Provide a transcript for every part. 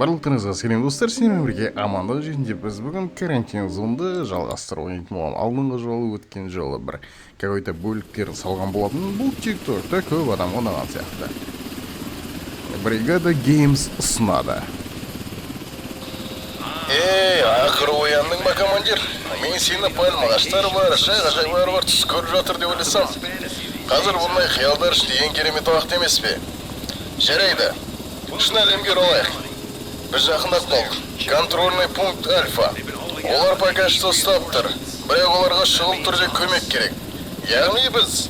Барлықтарыңызға сәлем достар, сіздермен бірге амандық жөнінде біз бүгін карантин зонды жалғастыруға ниетім боламын. Алдыңғы жолы өткен жолы бір какой-то бөліктерін салған болатын. Бұл тиктокта көп адам ойнаған сияқты. Бригада Games ұсынады. Ақыры ояндың ба, командир? Мен сені пальма ағаштары бар, шай-ғажайлар бар түс көріп жатыр деп ойласам. Қазір бұндай қиялдар іште ең керемет уақыт емес пе? Жарайды. Шын әлемге оралайық. Біз жақындап қалдық. Контрольный пункт Альфа. Олар пока что ұстап тұр. Бірақ оларға шұғыл түрде көмек керек. Яғни біз.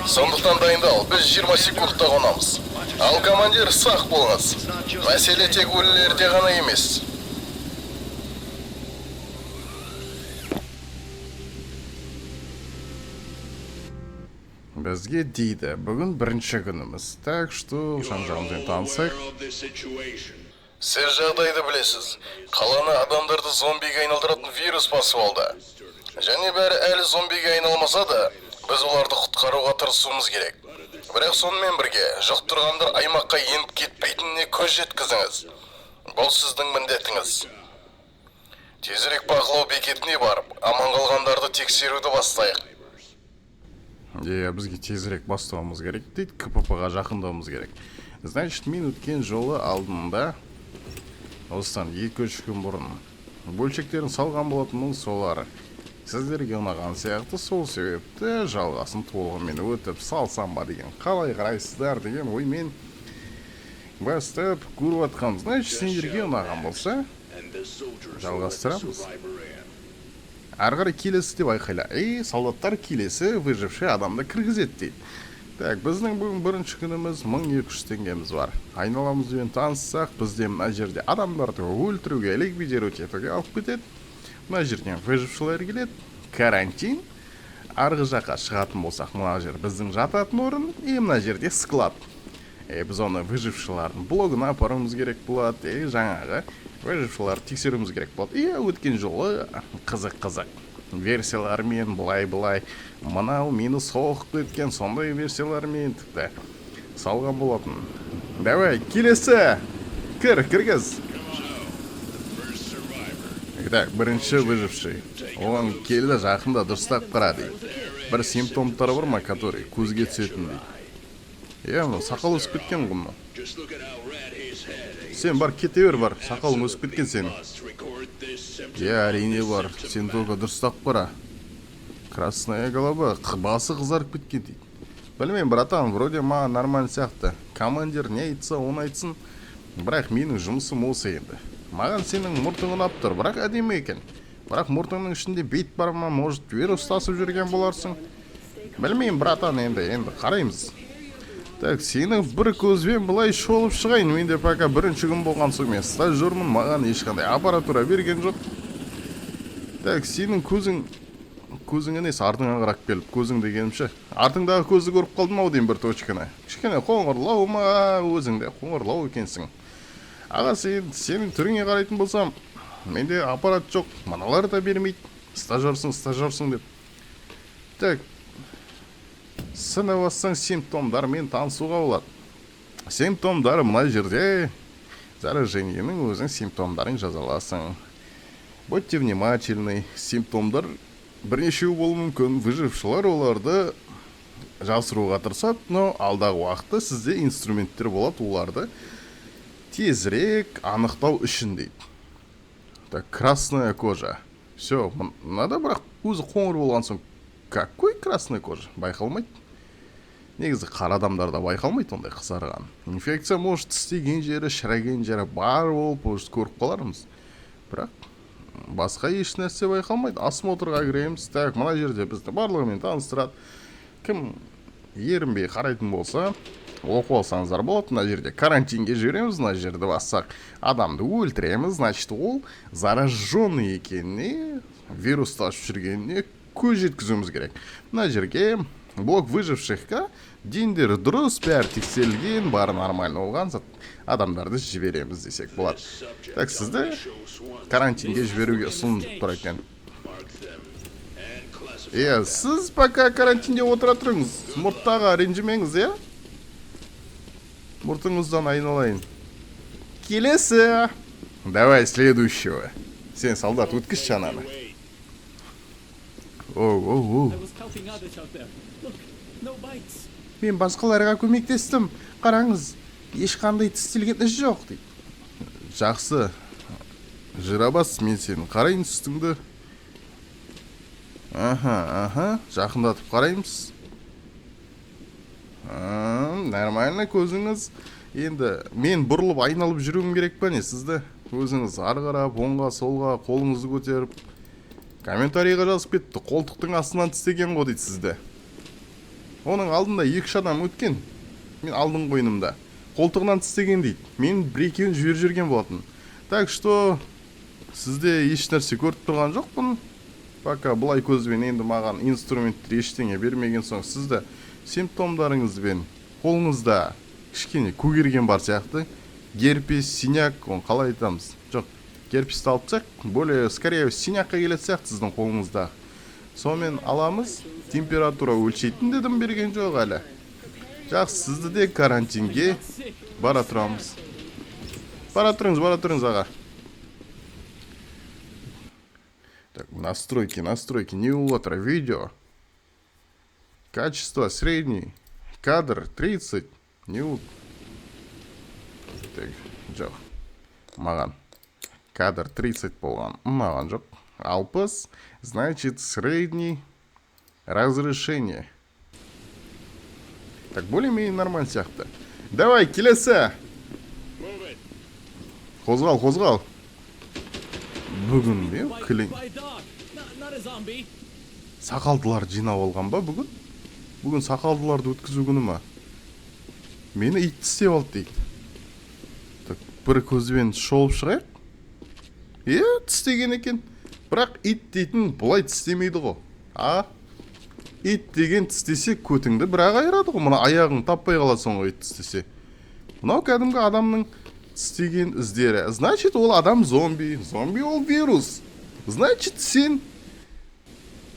Сондықтан дайындал. Біз 20 секундта қонамыз. Ал командир сақ болыңыз. Мәселе тек өлілерде ғана емес. Бізге дейді, бүгін бірінші күніміз. Так что жан-жағымызбен танысайық. Сіз жағдайды білесіз. Қаланы адамдарды зомбиге айналдыратын вирус басып алды. Және бәрі әлі зомбиге айналмаса да, біз оларды құтқаруға тырысуымыз керек. Бірақ сонымен бірге, жұқтырғандар аймаққа еніп кетпейтініне көз жеткізіңіз. Бұл сіздің міндетіңіз. Тезірек бақылау бекетіне барып, аман қалғандарды тексеруді бастайық. Бізге тезірек бастауымыз керек дейді, КПП-ға жақындауымыз керек. Значит, мен өткен жолы алдында, осыдан 2-3 күн бұрын бөлшектерін салған болатынмын, солары сіздерге ұнаған сияқты, сол себепті жалғасын толығымен өтіп салсам ба деген, қалай қарайсыздар деген оймен бастап көріп атқанбыз. Значит, сендерге ұнаған болса, жалғастырамыз. Әрғары келесі деп айқайла. Солдаттар келесі выживший адамды кіргізет дейді. Так, біздің бүгін бірінші күніміз 1200 теңгеміз бар. Айналамызбен таныссақ, бізде мына жерде адамдарды өлтіруге, ликвидировать етуге алып кетеді. Мына жерден выжившілер келеді. Карантин. Арғы жаққа шығатын болсақ, мына жер біздің жататын орын, мына жерде склад. Біз оны выжившілердің блогына апаруымыз керек болады. Жаңағы выжившілерді тексеруіміз керек болады. Өткен жолы қызық версиялармен былай мынау мені соғып кеткен сондай версиялармен тіпті салған болатын. Давай, келесі! Кіргіз! Так, бірінші выживший. Оған келді жақында дұрыстап қара дейді. Бір симптомтары бар ма, который көзге түсетін дейді. Сақал өсіп кеткен ғұмны. Сен бар, кете бер, сақалың өсіп кеткен сенің. Әрине бар, сен только дұрыстап қара. Красная голова, басы қызарып кеткен дейді. Білмеймін, братан, вроде маған нормально сияқты. Командир не айтса, оны айтсын. Бірақ менің жұмысым осы енді. Маған сенің мұртың ұнап тұр, бірақ әдемі екен. Бірақ мұртыңның ішінде бет бар ма, может, вирус тасып жүрген боларсың. Білмеймін, братан, енді қараймыз. Так, сенің бір көзбен бұлай шолып шығайын. Менде пока бірінші күн болған соң мен стажермін, маған ешқандай аппаратура берген жоқ. Так, сенің көзіңе несі артыңа қарап келіп, көзің дегенімше. Артыңдағы көзді көріп қалдым ау деймін бір точканы. Кішкене қоңырлау ма, өзіңде қоңырлау екенсің. Аға, сенің түріңе қарайтын болсам, менде аппарат жоқ, мыналар да бермейді. Стажерсың деп. Так, сынып ассаң симптомдармен танысуға болады. Симптомдары мына жерде. Заражениенің өзің симптомдарын жазаласың. Будьте внимательны. Симптомдар бірнешеу болуы мүмкін. Выжившілер оларды жасыруға тырысады, но алдағы уақытта сізде инструменттер болады, оларды тезірек анықтау үшін дейді. Так, красная кожа. Все, надо бірақ өзі қоңыр болған соң. Какой красная кожа? Байқалмайды. Негізі қара адамдарда байқалмайды ондай қызарған. Инфекция может істеген жері, шіреген жері бар болып, көріп қалармыз. Бірақ басқа еш нәрсе байқалмайды. Осмотрға кіреміз. Так, мына жерде бізді барлығымен таныстырады. Кім ерінбей қарайтын болса, оқып алсаңыздар болады. Мына жерде карантинге жібереміз, мына жерді бассақ адамды өлтіреміз. Значит, ол зараженный екеніне, вирус тасып жүргеніне көз жеткізуіміз керек. Мына жерге блок выжившихқа дендері дұрыс, бәрі тексерілген, бары нормально болған адамдарды жібереміз десек болады. Так, сізді карантинге жіберуге ұсынып тұр екен. Сіз пока карантинде отыра тұрыңыз, мұрттағы ренжімеңіз, мұртыңыздан айналайын. Келесі. Давай следующего. Сен солдат өткізші ананы. Оу. I was helping others out there. Look, no bites. Мен басқаларға көмектестім. Қараңыз, ешқандай тістелген іс жоқ дейді. Жақсы. Жырабас, мен сенің қарайын үстіңді. Аха, жақындатып қараймыз. Нормально көзіңіз. Енді мен бұрылып айналып жүруім керек па не сізді? Өзіңіз ары қарап, оңға, солға, қолыңызды көтеріп. Комментарийға жазып кетті. Қолтықтың астынан тістеген ғой дейді сізді. Оның алдында 2 адам өткен. Мен алдың қойнымда. Қолтығынан тістеген дейді. Мен бір екеуін жіберіп жүрген болатын. Так что сізде еш нәрсе көріп тұрған жоқпын. Пока бұлай көзбен енді маған инструменттер ештеңе бермеген соң сізді симптомдарыңызбен қолыңызда кішкене көгерген бар сияқты. Герпес, синяк, оны қалай айтамыз? Жоқ, герпесті алып тастайық. Более скорее синякқа келетін сияқты сіздің қолыңызда. Сонымен аламыз. Температура өлшейтін дедім, берген жоқ әлі. Жақсы, сізді де карантинге бара тұрамыз. Бара тұрыңыз аға. Так, настройки, не улотра, видео. Качество средний, кадр 30, не ул. Так, жоқ. Маған. Кадр 30 болған, маған жоқ. 60, значит средний разрешение. Так, более-менее нормально сияқты. Давай, келесі. Қозғал. Бүгін не? Кілең. By a dog, not a zombie. Сақалдылар жинап алған ба бүгін? Бүгін сақалдыларды өткізу күні ма? Мені ит тістеп алды дейді. Так, бір көзбен шолып шығайық. Тістеген екен. Бірақ ит дейтін бұлай тістемейді ғой. Ит деген тістесе көтіңді бірақ айырады ғой. Мұна аяғың таппай қаласың ғой ит тістесе. Мынау кәдімгі адамның тістеген іздері. Значит, ол адам зомби. Зомби ол вирус. Значит, сен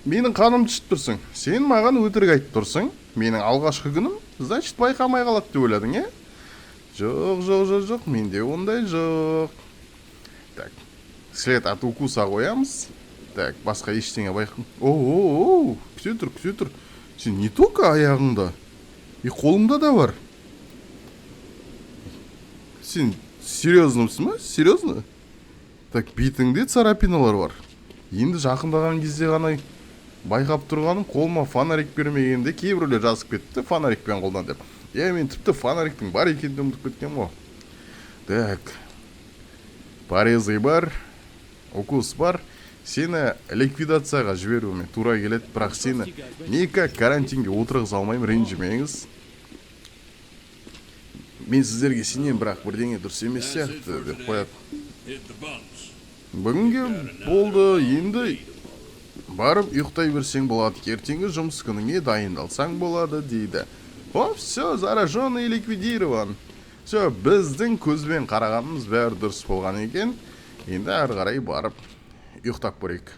менің қанымды ішіп тұрсың. Сен маған өтірік айтып тұрсың. Менің алғашқы күнім, значит, байқамай қалады деп ойладың, е? Жоқ, менде ондай жоқ. Так, след от укуса қоямыз. Так, басқа ештеңе байқам. Күте тұр. Сен не только аяғыңда, қолыңда да бар. Сен серьезнымсың ба? Серьезно? Так, бетіңде царапиналар бар. Енді жақындаған кезде ғана байқап тұрғаным, қолыма фонарик бермегенде кейбіреулер жазып кетті фонарикпен қолдан деп. Мен тіпті фонариктің бар екенін ұмытып кеткен ғой. Так, порезы бар, укус бар. Сені ликвидацияға жіберуіме тура келеді, бірақ сені никак карантинге отырғыза алмаймын, ренжімеңіз. Мен сіздерге сенен бірақ бірдеңе дұрыс емес сияқты деп қояды. Бүгінге болды, енді барып ұйықтай берсең болады, ертеңгі жұмыс күніңе дайындалсаң болады дейді. Все, зараженный ликвидирован. Все, біздің көзбен қарағанымыз бәрі дұрыс болған екен. Енді ары қарай барып ұйықтап көрейік.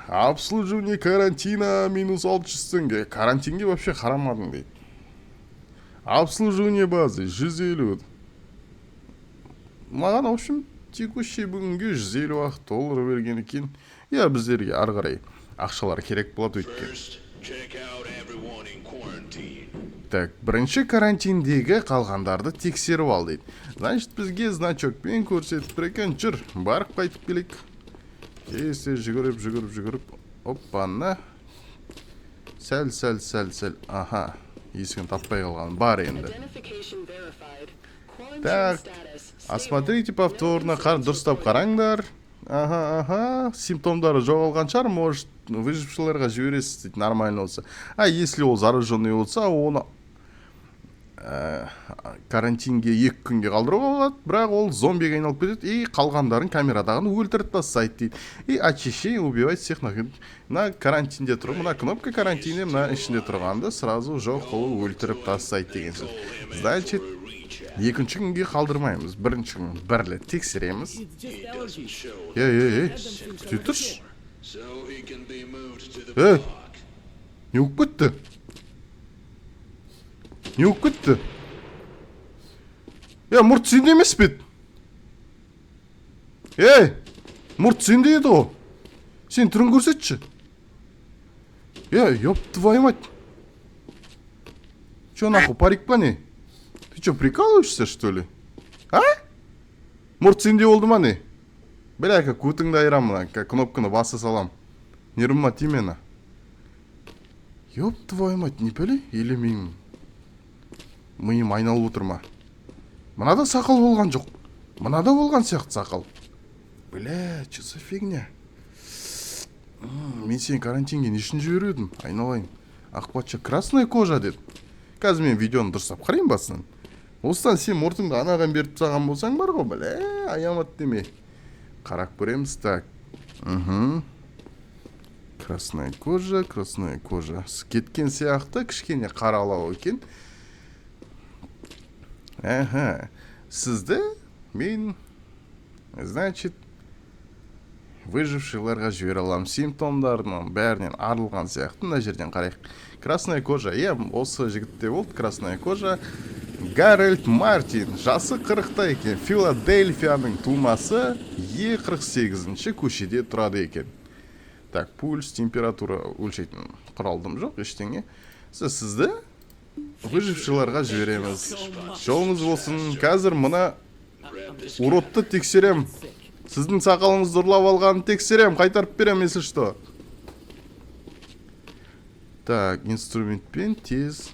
Обслуживание карантина -600 теңге. Карантинге вообще қарамадың дейді. Обслуживание базы 150. Маған, в общем, текущий бүгінге 150 ақ доллар берген екен. Біздерге ары қарай ақшалар керек болады өйткен. Так, бірінші карантиндегі қалғандарды тексеріп ал дейді. Значит, бізге значокпен көрсетіп тұр екен. Жүр, барып қайтып келейік. Кесе жүгіріп. Оппаны. Сәл. Аха, есігін таппай қалған. Бар енді. Так, осмотрите повторно, дұрыстап қараңдар. Аха, симптомдары жоғалған шығар, может, выжившілерға жібересіз дейді, нормально болса. Если ол зараженный болса, оны карантинге 2 күнге қалдыруға болады, бірақ ол зомбиге айналып кетеді, қалғандарын камерадағын өлтіріп тастайды дейді. Очищение убивать всех на карантинде тұр. Мына кнопка карантине, мына ішінде тұрғанды сразу жоқ қылып өлтіріп тастайды деген сөз. Значит, 2-ші күнге қалдырмаймыз, 1-ші күн бірлі тексереміз. Күте тұрш. Не болып кетті? мұрт сенде емес пе еді? Мұрт сенде еді ғой. Сен түрін көрсетші. Ёб твою мать. Чё нахуй, парик па не? Ты чё, прикалываешься, что ли? А? Мұрт сенде болды ма не? Бляка, көтіңді айырамын, кнопканы баса салам. Нервыма тимена. Ёб твою мать, не пәле? Или мен миым айналып отыр ма? Мынада сақал болған жоқ. Мынада болған сияқты сақал. Бля, что за фигня? Мен сен карантинге не үшін жібердім? Айналайын. Ақпатшы красная кожа деді. Қазір мен видеоны дұрыстап қарайын басынан. Осыдан сен мұртыңды анаған беріп тастаған болсаң бар ғой, бля, аямат деме. Қарап көреміз, так. Красная кожа. Кеткен сияқты кішкене қаралау екен. Сізді мен, значит, выжившиларға жібере аламын. Симптомдарының бәрінен арылған сияқты. Мына жерден қарайық. Красная кожа. Осы жігітте болды красная кожа. Гарольд Мартин. Жасы 40-та екен. Филадельфияның тумасы Е48-ші көшеде тұрады екен. Так, пульс, температура өлшейтін құралдым жоқ, ештеңе. Сізді выжившиларға жібереміз. Жолыңыз болсын. Қазір мына уродты тексерем. Сіздің сақалыңызды ұрлап алғанын тексерем, қайтарып берем, если что. Так, инструментпен тез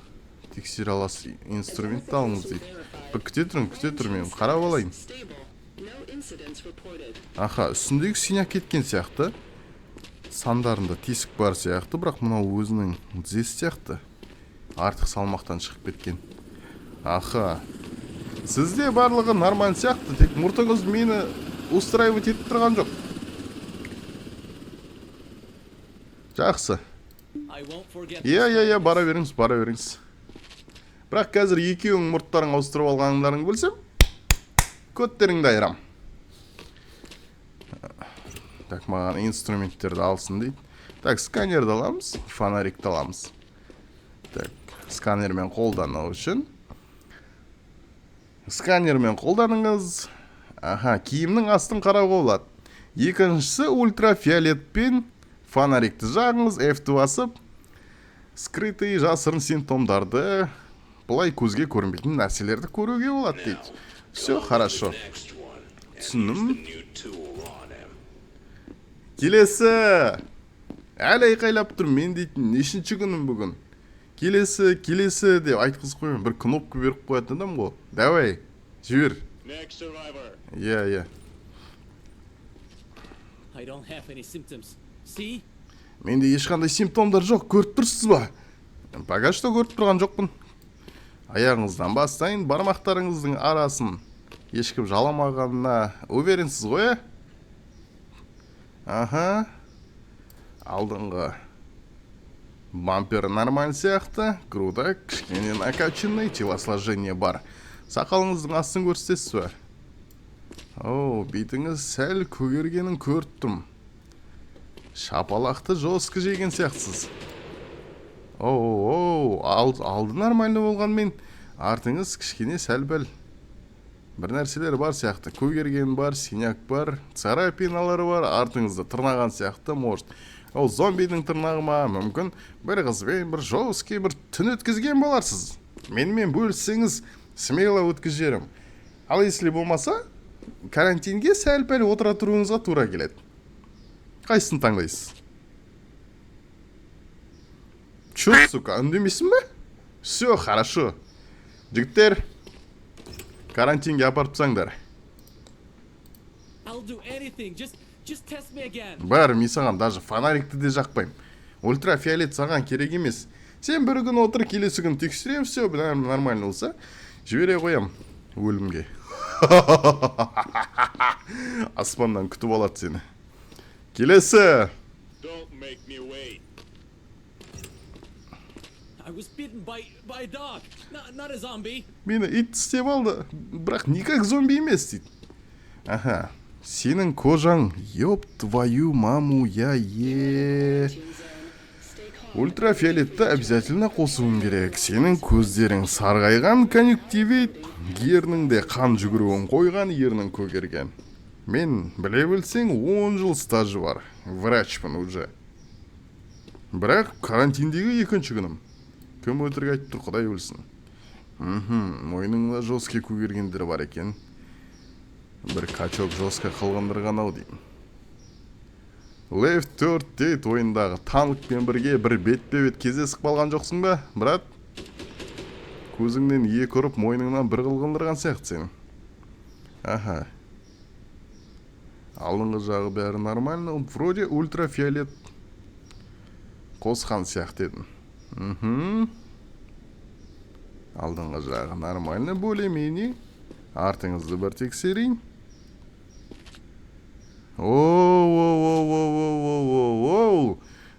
тексере аласыз. Инструментті алыңыз дейді. Бір күте тұрын мен қарап алайын. Аха, үстіндегі синяк кеткен сияқты. Сандарында тесік бар сияқты, бірақ мынау өзінің тізесі сияқты. Артық салмақтан шығып кеткен. Аха. Сізде барлығы нормаль сияқты, тек мұртыңыз мені устраивать етіп тұрған жоқ. Жақсы. Бара беріңіз. Бірақ қазір екеуің мұрттарың ауыстырып алғаныңдарың білсем, көттеріңді айырам. Так, маған инструменттерді алсын дейді. Так, сканерді аламыз, фонарикті аламыз. Так, сканермен қолдану үшін. Сканермен қолданыңыз. Аха, киімнің астын қарауға болады. Екіншісі ультрафиолетпен фонарикті жағыңыз, F-ті басып, скрытый жасырын симптомдарды, бұлай көзге көрінбейтін нәрселерді көруге болады дейді. Все хорошо. Түсіндім. Келесі. Әлі айқайлап тұр, мен дейтін, нешінші күнім бүгін? Келесі деп айтқыз қоймен, бір кнопка беріп қоятын адам ғой. Давай, жібер. Next survivor. Yeah. I don't have any symptoms. See? Менде ешқандай симптомдар жоқ, көріп тұрсыз ба? Пока что көріп тұрған жоқпын. Аяғыңыздан бастайын, бармақтарыңыздың арасын ешкім жаламағанына уверенсіз ғой? Аха. Алдыңғы бампер нормаль сияқты, круто, кішкене накачанный, телосложение бар. Сақалыңыздың астын көрсетесіз ба? Бетіңіз сәл көгергенін көрттім. Шапалақты жосқы жеген сияқтысыз. Алды нормальны болғанмен, артыңыз кішкене сәл-бәл бір нәрселер бар сияқты. Көгерген бар, синяк бар, царапиналары бар, артыңызды тырнаған сияқты, может. Ол зомбидің тырнағы ма, мүмкін бір қызбен бір жосқы бір түн өткізген боларсыз. Менімен бөліссеңіз, смело өткізерім. Ал если болмаса, карантинге сәл-пәл отыра тұруыңызға тура келеді. Қайсысын таңдайсыз? Чё, сука, үндемейсің бе? Все, хорошо. Жігіттер, карантинге апарып тастаңдар. I'll do anything. Just test me again. Бар, мен саған даже фонарикті де жақпаймын. Ультрафиолет саған керек емес. Сен бір күн отыр, келесі күн тексерем, все, нормально болса, жібере қоям өлімге. Аспаннан күтіп алады сені. Келесі. Don't make me wait. I was bitten by a dog, not a zombie. Мені ит істеп алды, бірақ никак зомби емес дейді. Аха, сенің кожаң, ёб твою маму, Ультрафиолетті обязательно қосуым керек. Сенің көздерің сарғайған конъюнктивит, ерніңде қан жүгіруін қойған, ернің көгерген. Мен біле білсең 10 жыл стажы бар. Врачпын уже. Бірақ карантиндегі екінші күнім. Кім өтірік айтып тұр, құдай білсін. Мойныңда жоске көгергендер бар екен. Бір качок жосқа қылғандырған ау деймін. Left 4 Dead ойындағы танкпен бірге бір бетпе-бет кездесіп қалған жоқсың ба, брат? Көзіңнен екі ұрып, мойныңнан бір қылғындырған сияқты сенің. Аха. Алдыңғы жағы бәрі нормально, вроде ультрафиолет қосқан сияқты едім. Алдыңғы жағы нормально, более-менее. Артыңызды бір тексерейін. Оу.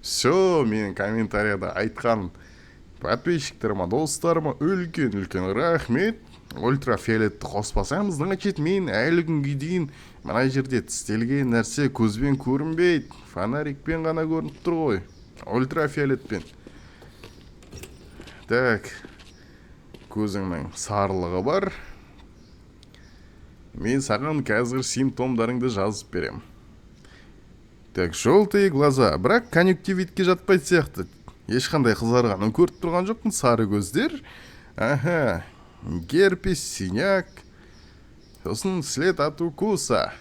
Все, менің комментарияда айтқан подписчиктеріма, достарыма үлкен рахмет. Ультрафиолетті қоспасаңыздың қачет, мен әлі күнге дейін мына жерде тістелген нәрсе көзбен көрінбейді. Фонарикпен ғана көрініп тұр ғой. Ультрафиолетпен. Так, көзіңнің сарылығы бар. Мен саған қазір симптомдарыңды жазып берем. Так, желтые глаза, бірақ конъюнктивитке жатпайды сияқты. Ешқандай қызарғанын көріп тұрған жоқпын, сары көздер. Аха, герпес, синяк. Сосын след от укуса.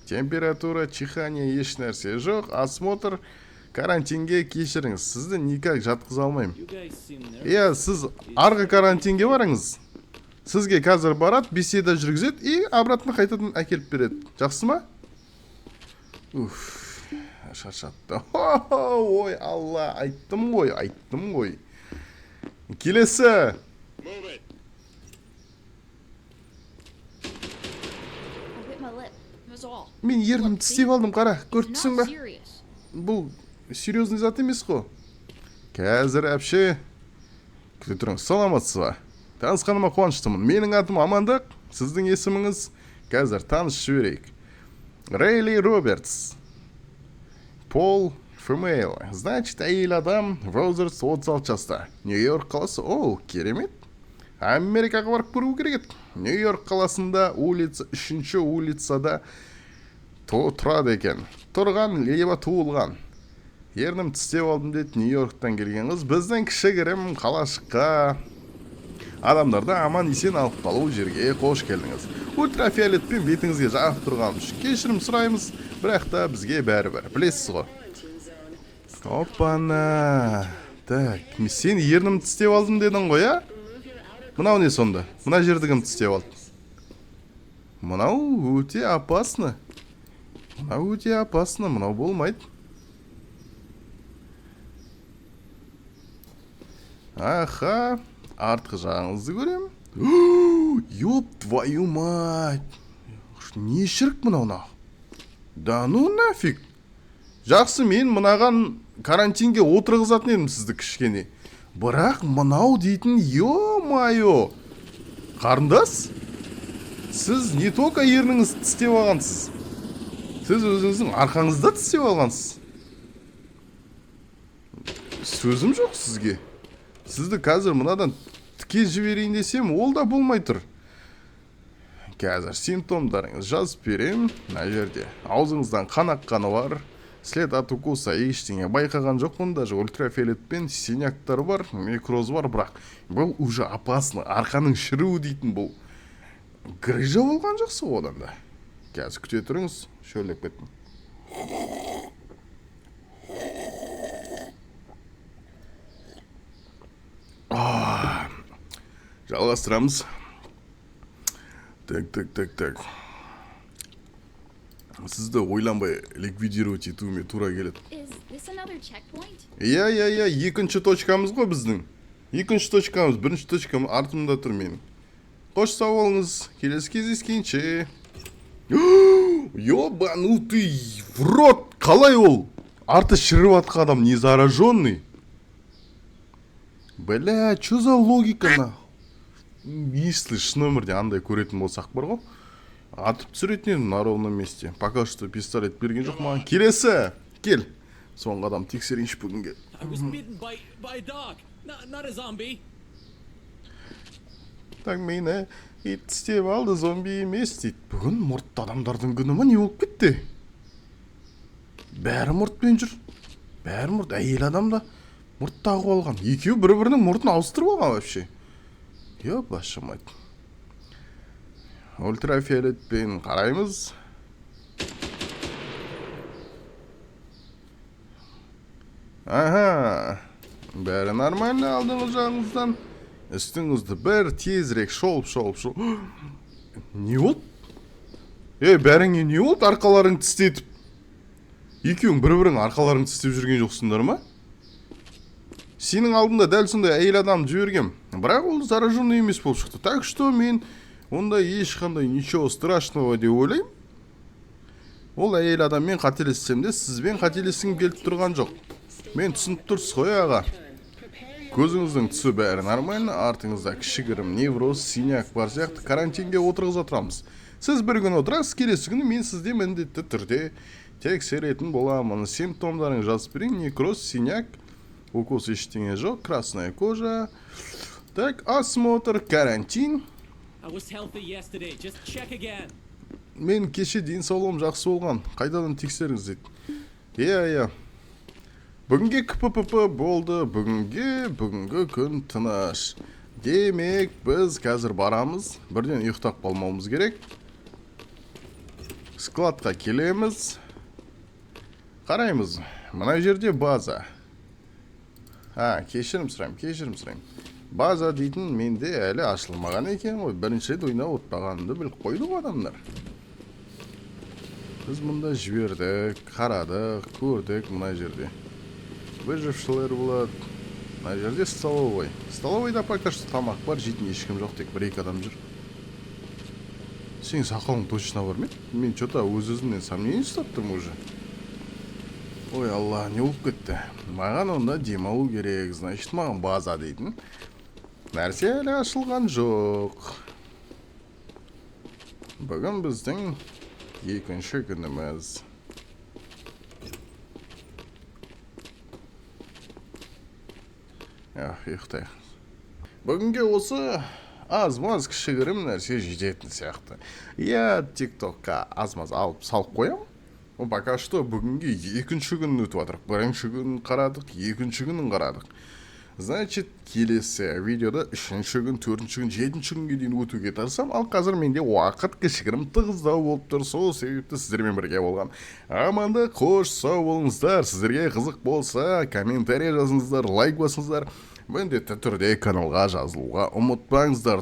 Температура, чихание, еш нәрсе жоқ. Осмотр, карантинге кешіріңіз. Сізді никак жатқыза алмаймын. You guys seem nervous. Сіз арғы карантинге барыңыз. Сізге қазір барады, беседа жүргізеді и обратно қайтадан әкеліп береді. Жақсы ма? Шаршатты. Ой, алла, айттым ғой. Келесі. Move it. I bit my lip. That's all. Мен ернімді тістеп алдым, қара. Көрттісің ба? Not serious. Бұл серьезный зат емес қой. Қазір әпше. Күте тұрыңыз, саламатсыз ба? Танысқаныма қуаныштымын. Менің атым Амандық, сіздің есіміңіз. Қазір таныс жіберейік. Рейли Робертс. Пол Фемейл. Значит, әйел адам, возраст 36 жаста. Нью-Йорк қаласы. О, керемет. Америкаға барып көру керек. Нью-Йорк қаласында улица, 3-ші улицада тұрады екен. Тұрған, леба туылған. Ернім тістеп алдым дейді, Нью-Йорктан келген қыз. Біздің кішігірім қалашыққа адамдарды аман есен алып қалу жерге қош келдіңіз. Ультрафиолетпен бетіңізге жағып тұрған үшін кешірім сұраймыз, бірақ та бізге бәрібір. Білесіз ғой. Опана. Так, сен ернім тістеп алдым дедің ғой, а? Мынау не сонда? Мына жерді кім тістеп алды? Мынау өте опасно. Мынау болмайды. Аха. Артқы жағыңызды көрем. Ёп, твою мать. Не шірік мынау? Да ну нафиг. Жақсы, мен мынаған карантинге отырғызатын едім сізді кішкене. Бірақ мынау дейтін, ё-майо. Қарындас, сіз не только ерніңіз тістеп алғансыз. Сіз өзіңіздің арқаңызда тістеп алғансыз. Сөзім жоқ сізге. Сізді қазір мынадан тіке жіберейін десем, ол да болмай тұр. Қазір симптомдарыңыз жазып берем. Мына жерде аузыңыздан қан аққаны бар. След от укуса ештеңе байқаған жоқпын, даже ультрафиолетпен синяктар бар, микроз бар, бірақ бұл уже опасно. Арқаның шіруі дейтін бұл. Грыжа болған жоқсы одан да. Қазір күте тұрыңыз, шөлеп кеттім. Жалғастырамыз. Так. Сізді ойланбай ликвидировать етуіме тура келеді. Is this another checkpoint? Иә, екінші точкамыз ғой біздің. Екінші точкамыз, бірінші точкам артымда тұр менің. Қош сау болыңыз, келесі кездескенше. Ёбанутый в рот, қалай ол? Арты шіріп атқан адам не зараженный? Бля, чё за логика на? Если шын өмірде андай көретін болсақ бар ғой, атып түсіретін едім на ровном месте. Пока что пистолет берген жоқ маған. Келесі, кел. Соңғы адам тексерейінші бүгінге. I was bitten by a dog, not a zombie. Так мені ит тістеп алды, зомби емес дейді. Бүгін мұртты адамдардың күні ма, не болып кетті? Бәрі мұртпен жүр. Бәрі мұрт, әйел адамда мұрт тағып алған. Екеуі бір-бірінің мұртын ауыстырып алған вообще. Башым айт. Ультрафиолетпен қараймыз. Аха, бәрі нормально, алдыңыз жағыңыздан. Үстіңізді бір тезірек шолып. Не болды? Бәріңе не болды? Арқаларың тістетіп. Екеуің бір-бірің арқаларың тістеп жүрген жоқсыңдар ма? Сенің алдында дәл сондай әйел адам жібергем. Бірақ ол зараженный емес болып шықты. Так что мен онда ешқандай ничего страшного деп ойлаймын. Ол әйел адаммен қателессем де сізбен қателескім келіп тұрған жоқ. Мен түсініп тұрсыз ғой аға. Көзіңіздің түсі бәрі нормально, артыңызда кішігірім невроз, синяк бар сияқты карантинге отырғыза тұрамыз. Сіз бір күн отырасыз, келесі күні мен сізде міндетті түрде тексеретін боламын. Симптомдарын жазып берейін: некроз, синяк, укус ештеңе жоқ, красная кожа. Так, осмотр, карантин. I was healthy yesterday. Just check again. Мен кеше денсаулығым жақсы болған. Қайдадан тексеріңіз дейді. Бүгінге КПП болды, бүгінгі күн тыныш. Демек, біз қазір барамыз, бірден ұйықтап қалмауымыз керек. Складқа келеміз. Қараймыз, мына жерде база. Кешірім сұрайым. База дейтін менде әлі ашылмаған екен ғой. Бірінші рет ойнап отпағанымды біліп қойды ғой адамдар. Біз мұнда жібердік, қарадық, көрдік мына жерде. Выжившілер болады. Мына жерде столовой. Столовойда пока что тамақ бар, жейтін ешкім жоқ, тек бір-екі адам жүр. Сенің сақалың точно бар ма? Мен что-то өз-өзімнен сомнение ұстаттым уже. Ой, Алла, не болып кетті? Маған онда демалу керек, значит, маған база дейтін нәрсе әлі ашылған жоқ. Бүгін біздің екінші күніміз. Ұйықтайық. Бүгінге осы аз-маз кішігірім нәрсе жететін сияқты. TikTokқа аз-маз алып салып қоям. Пока что бүгінге екінші күн өтіп жатыр. Бірінші күн қарадық, екінші күнін қарадық. Значит, келесі видеода үшінші күн, төртінші күн, жетінші күнге дейін өтуге тырысам. Ал қазір менде уақыт кішігірім тығыздау болып тұр. Сол себепті сіздермен бірге болған. Аманда қош сау болыңыздар. Сіздерге қызық болса, комментарий жазыңыздар, лайк басыңыздар. Міндетті түрде каналға жазылуға ұмытпаңыздар.